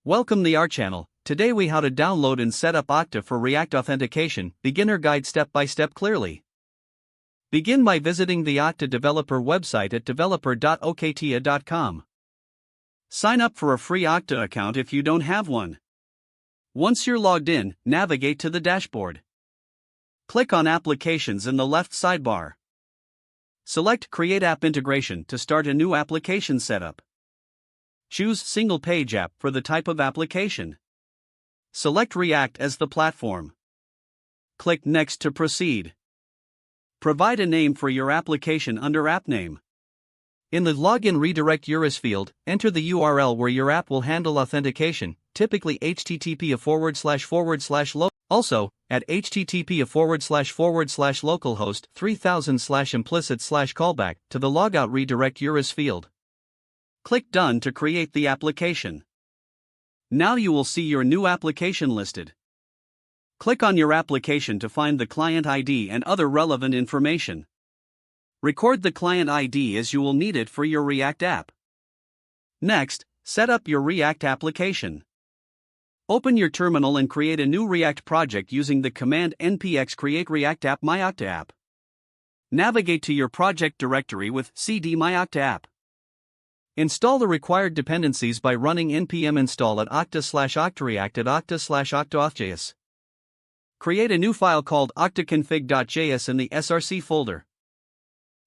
Welcome to our channel. Today we how to download and set up Okta for React Authentication, beginner guide step by step clearly. Begin by visiting the Okta developer website at developer.okta.com. Sign up for a free Okta account if you don't have one. Once you're logged in, navigate to the dashboard. Click on Applications in the left sidebar. Select Create App Integration to start a new application setup. Choose Single Page App for the type of application. Select React as the platform. Click Next to proceed. Provide a name for your application under App Name. In the Login Redirect URL field, enter the URL where your app will handle authentication, typically http:///local. Also, at http:///localhost 3000/implicit/callback to the Logout Redirect URL field. Click Done to create the application. Now you will see your new application listed. Click on your application to find the client ID and other relevant information. Record the client ID as you will need it for your React app. Next, set up your React application. Open your terminal and create a new React project using the command npx create react app myokta app. Navigate to your project directory with cd myokta app. Install the required dependencies by running npm install at okta/oktareact at okta/oktaauthjs. Create a new file called oktaconfig.js in the src folder.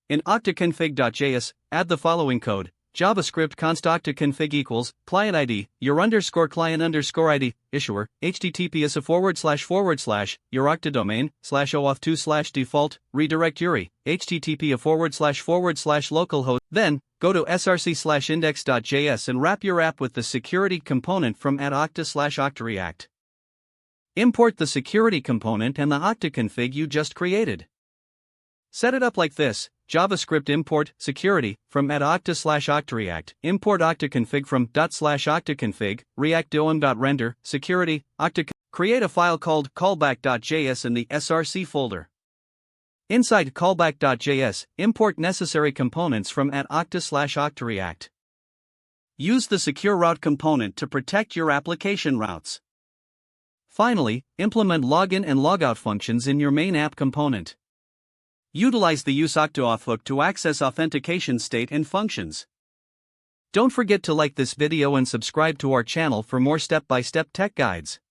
In oktaconfig.js, add the following code: JavaScript const oktaconfig equals client ID, your underscore client underscore ID, issuer, https:// your Okta domain, /OAuth2 /default, redirect URI, http:// localhost. Then, go to src/index.js and wrap your app with the security component from @okta/oktareact. Import the security component and the Okta config you just created. Set it up like this: JavaScript import security from @okta/oktareact. Import Okta config from ./oktaconfig, React dom.render security Okta. Create a file called callback.js in the src folder. Inside callback.js, import necessary components from @okta/oktareact. Use the secure route component to protect your application routes. Finally, implement login and logout functions in your main app component. Utilize the use Okta hook to access authentication state and functions. Don't forget to like this video and subscribe to our channel for more step-by-step tech guides.